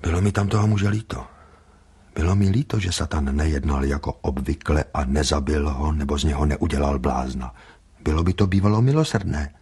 Bylo mi tam toho muže líto. Bylo mi líto, že Satan nejednal jako obvykle a nezabil ho, nebo z něho neudělal blázna. Bylo by to bývalo milosrdné.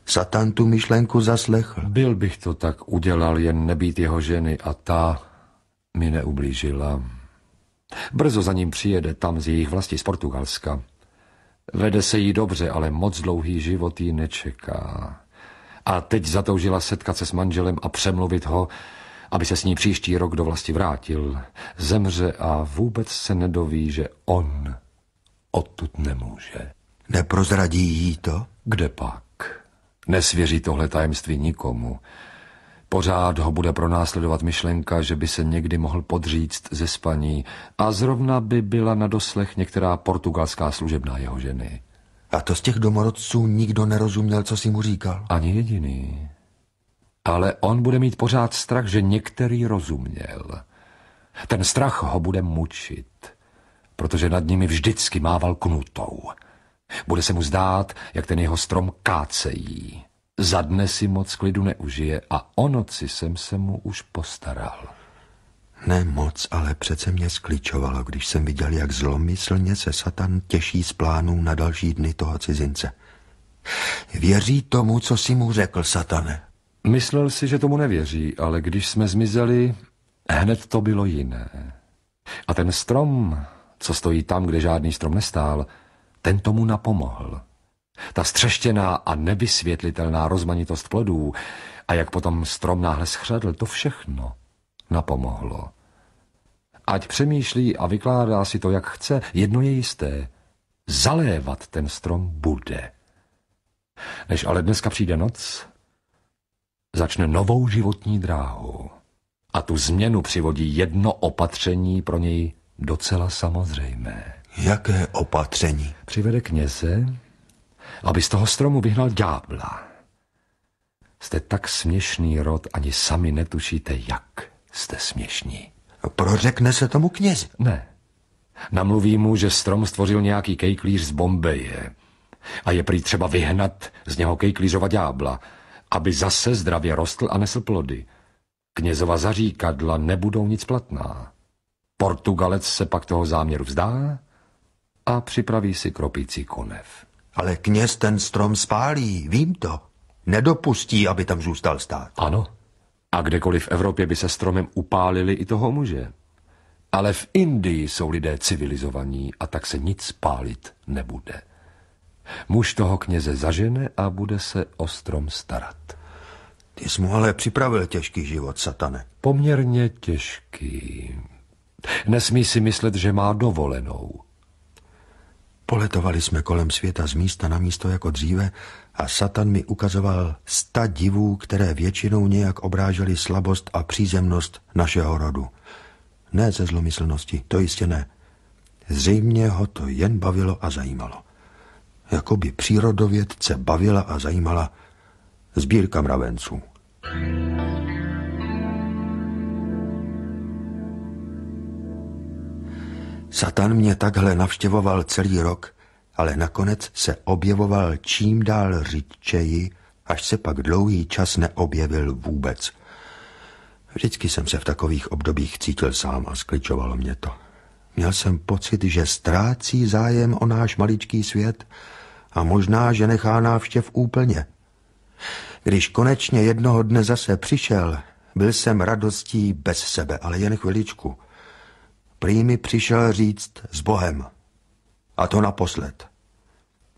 Satan tu myšlenku zaslechl. Byl bych to tak udělal, jen nebýt jeho ženy a ta mi neublížila. Brzo za ním přijede tam z jejich vlasti z Portugalska. Vede se jí dobře, ale moc dlouhý život jí nečeká. A teď zatoužila setkat se s manželem a přemluvit ho, aby se s ní příští rok do vlasti vrátil. Zemře a vůbec se nedoví, že on odtud nemůže. Neprozradí jí to? Kde pak? Nesvěří tohle tajemství nikomu. Pořád ho bude pronásledovat myšlenka, že by se někdy mohl podříct ze spaní a zrovna by byla na doslech některá portugalská služebná jeho ženy. A to z těch domorodců nikdo nerozuměl, co si mu říkal? Ani jediný. Ale on bude mít pořád strach, že některý rozuměl. Ten strach ho bude mučit, protože nad nimi vždycky mával knutou. Bude se mu zdát, jak ten jeho strom kácejí. Za dne si moc klidu neužije a o noci jsem se mu už postaral. Ne moc, ale přece mě skličovalo, když jsem viděl, jak zlomyslně se Satan těší z plánů na další dny toho cizince. Věří tomu, co si mu řekl, Satane? Myslel si, že tomu nevěří, ale když jsme zmizeli, hned to bylo jiné. A ten strom, co stojí tam, kde žádný strom nestál, ten tomu napomohl. Ta střeštěná a nevysvětlitelná rozmanitost plodů a jak potom strom náhle schřadl, to všechno napomohlo. Ať přemýšlí a vykládá si to, jak chce, jedno je jisté. Zalévat ten strom bude. Než ale dneska přijde noc, začne novou životní dráhu. A tu změnu přivodí jedno opatření pro něj docela samozřejmé. Jaké opatření? Přivede kněze, aby z toho stromu vyhnal ďábla. Jste tak směšný rod, ani sami netušíte, jak jste směšní. Prořekne se tomu knězi? Ne. Namluví mu, že strom stvořil nějaký kejklíř z Bombeje a je prý třeba vyhnat z něho kejklířova ďábla, aby zase zdravě rostl a nesl plody. Knězova zaříkadla nebudou nic platná. Portugalec se pak toho záměru vzdá a připraví si kropící konev. Ale kněz ten strom spálí, vím to. Nedopustí, aby tam zůstal stát. Ano. A kdekoliv v Evropě by se stromem upálili i toho muže. Ale v Indii jsou lidé civilizovaní a tak se nic pálit nebude. Muž toho kněze zažene a bude se o strom starat. Ty jsi mu ale připravil těžký život, Satane. Poměrně těžký. Nesmí si myslet, že má dovolenou. Poletovali jsme kolem světa z místa na místo jako dříve a Satan mi ukazoval 100 divů, které většinou nějak obrážely slabost a přízemnost našeho rodu. Ne ze zlomyslnosti, to jistě ne. Zřejmě ho to jen bavilo a zajímalo. Jakoby přírodovědce bavila a zajímala sbírka mravenců. Satan mě takhle navštěvoval celý rok, ale nakonec se objevoval čím dál řidčeji, až se pak dlouhý čas neobjevil vůbec. Vždycky jsem se v takových obdobích cítil sám a skličovalo mě to. Měl jsem pocit, že ztrácí zájem o náš maličký svět a možná, že nechá návštěv úplně. Když konečně jednoho dne zase přišel, byl jsem radostí bez sebe, ale jen chviličku. Prý mi přišel říct s Bohem. A to naposled.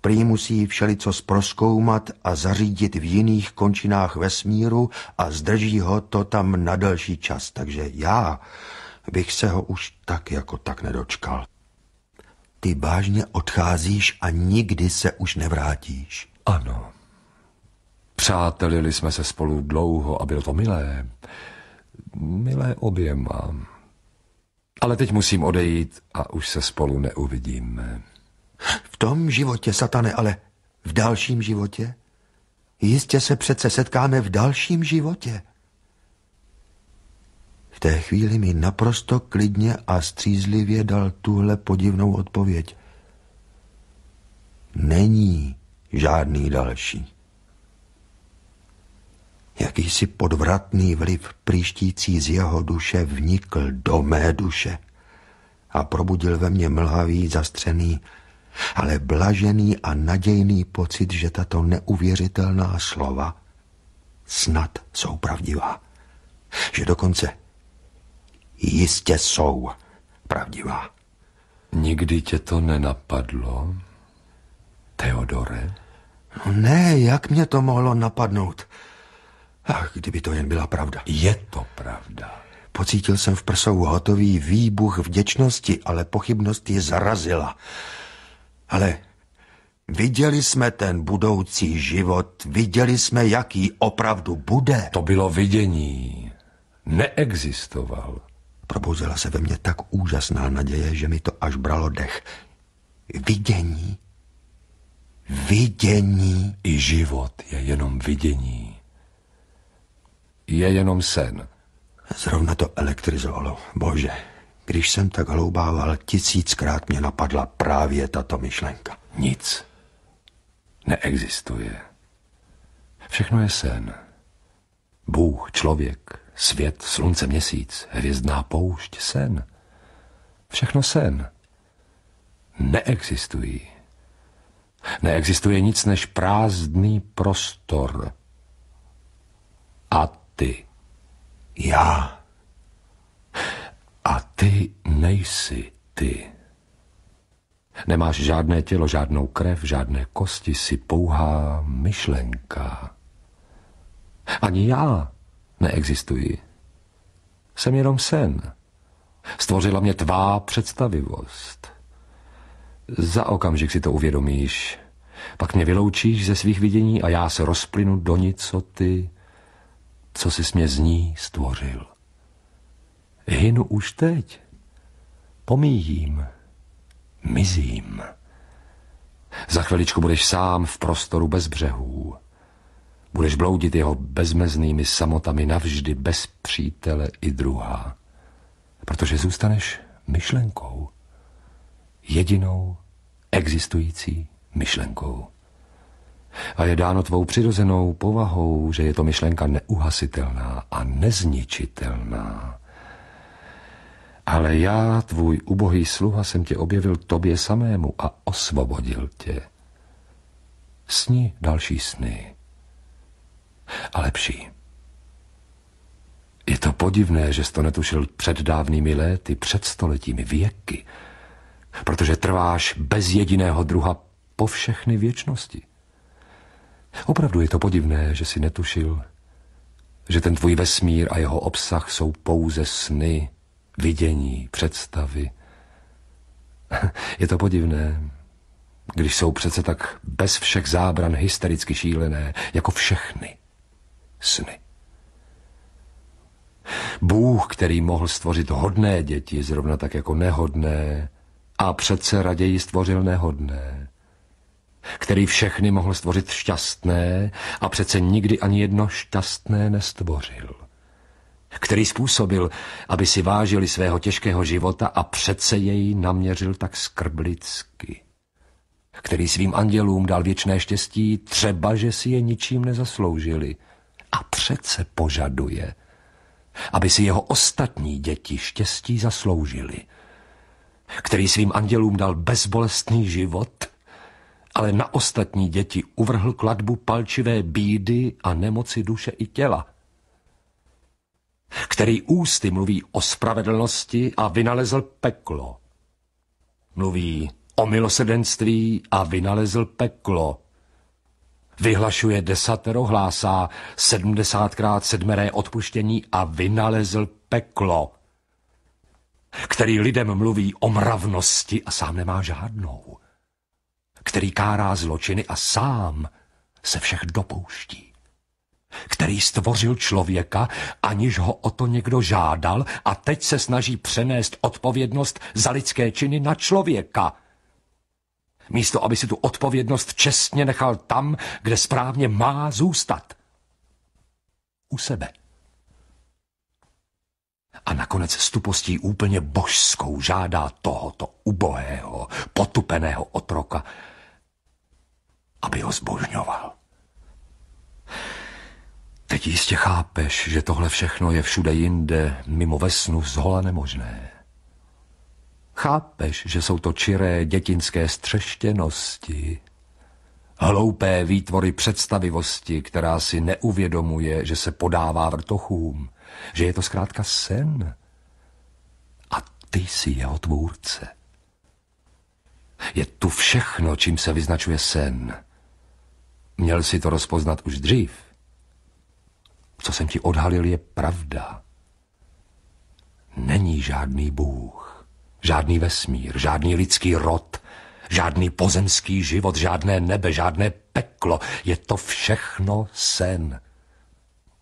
Prý musí všelico zprozkoumat a zařídit v jiných končinách vesmíru a zdrží ho to tam na delší čas. Takže já bych se ho už tak jako tak nedočkal. Ty vážně odcházíš a nikdy se už nevrátíš. Ano. Přátelili jsme se spolu dlouho a bylo to milé. Milé oběma. Ale teď musím odejít a už se spolu neuvidíme. V tom životě, Satane, ale v dalším životě? Jistě se přece setkáme v dalším životě. V té chvíli mi naprosto klidně a střízlivě dal tuhle podivnou odpověď. Není žádný další. Jakýsi podvratný vliv příštící z jeho duše vnikl do mé duše a probudil ve mně mlhavý, zastřený, ale blažený a nadějný pocit, že tato neuvěřitelná slova snad jsou pravdivá. Že dokonce jistě jsou pravdivá. Nikdy tě to nenapadlo, Teodore? No ne, jak mě to mohlo napadnout? Ach, kdyby to jen byla pravda. Je to pravda. Pocítil jsem v prsou hotový výbuch vděčnosti, ale pochybnost ji zarazila. Ale viděli jsme ten budoucí život, viděli jsme, jaký opravdu bude. To bylo vidění. Neexistoval. Probouzela se ve mně tak úžasná naděje, že mi to až bralo dech. Vidění. Vidění. I život je jenom vidění. Je jenom sen. Zrovna to elektrizovalo. Bože, když jsem tak hloubával, 1000krát mě napadla právě tato myšlenka. Nic neexistuje. Všechno je sen. Bůh, člověk, svět, slunce, měsíc, hvězdná poušť, sen. Všechno sen. Neexistují. Neexistuje nic než prázdný prostor. A ty. Já. A ty nejsi ty. Nemáš žádné tělo, žádnou krev, žádné kosti, jsi pouhá myšlenka. Ani já neexistuji. Jsem jenom sen. Stvořila mě tvá představivost. Za okamžik si to uvědomíš. Pak mě vyloučíš ze svých vidění a já se rozplynu do nicoty, co jsi mě z ní stvořil. Hynu už teď. Pomíjím. Mizím. Za chviličku budeš sám v prostoru bez břehů. Budeš bloudit jeho bezmeznými samotami navždy bez přítele i druha. Protože zůstaneš myšlenkou. Jedinou existující myšlenkou. A je dáno tvou přirozenou povahou, že je to myšlenka neuhasitelná a nezničitelná. Ale já, tvůj ubohý sluha, jsem tě objevil tobě samému a osvobodil tě. Sni další sny. A lepší. Je to podivné, že jsi to netušil před dávnými léty, před stoletími, věky, protože trváš bez jediného druha po všechny věčnosti. Opravdu je to podivné, že si netušil, že ten tvůj vesmír a jeho obsah jsou pouze sny, vidění, představy. Je to podivné, když jsou přece tak bez všech zábran hystericky šílené, jako všechny sny. Bůh, který mohl stvořit hodné děti, zrovna tak jako nehodné, a přece raději stvořil nehodné. Který všechny mohl stvořit šťastné a přece nikdy ani jedno šťastné nestvořil. Který způsobil, aby si vážili svého těžkého života a přece jej naměřil tak skrblicky. Který svým andělům dal věčné štěstí, třeba že si je ničím nezasloužili. A přece požaduje, aby si jeho ostatní děti štěstí zasloužili. Který svým andělům dal bezbolestný život, ale na ostatní děti uvrhl klatbu palčivé bídy a nemoci duše i těla. Který ústy mluví o spravedlnosti a vynalezl peklo. Mluví o milosrdenství a vynalezl peklo. Vyhlašuje 10, hlásá 70krát 7 odpuštění a vynalezl peklo. Který lidem mluví o mravnosti a sám nemá žádnou. Který kárá zločiny a sám se všech dopouští. Který stvořil člověka, aniž ho o to někdo žádal a teď se snaží přenést odpovědnost za lidské činy na člověka. Místo, aby si tu odpovědnost čestně nechal tam, kde správně má zůstat. U sebe. A nakonec s tupostí úplně božskou žádá tohoto ubohého, potupeného otroka, aby ho zbožňoval. Teď jistě chápeš, že tohle všechno je všude jinde, mimo ve snu zhola nemožné. Chápeš, že jsou to čiré dětinské střeštěnosti, hloupé výtvory představivosti, která si neuvědomuje, že se podává vrtochům, že je to zkrátka sen. A ty jsi jeho tvůrce. Je tu všechno, čím se vyznačuje sen. Měl si to rozpoznat už dřív. Co jsem ti odhalil, je pravda. Není žádný Bůh, žádný vesmír, žádný lidský rod, žádný pozemský život, žádné nebe, žádné peklo. Je to všechno sen.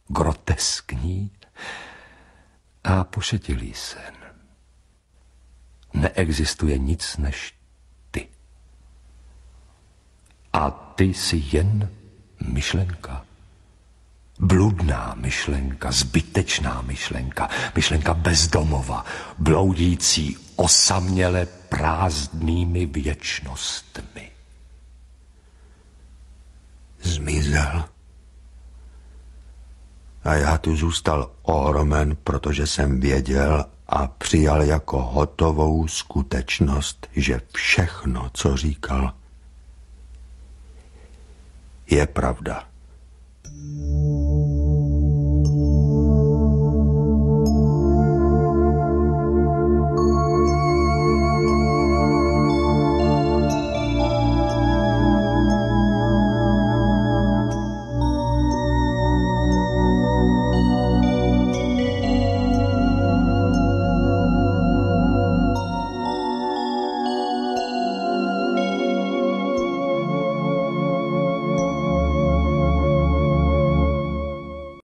Groteskní a pošetilý sen. Neexistuje nic než ty. A ty jsi jen myšlenka. Bludná myšlenka, zbytečná myšlenka, myšlenka bezdomova, bloudící osaměle prázdnými věčnostmi. Zmizel. A já tu zůstal ohromen, protože jsem věděl a přijal jako hotovou skutečnost, že všechno, co říkal, je pravda.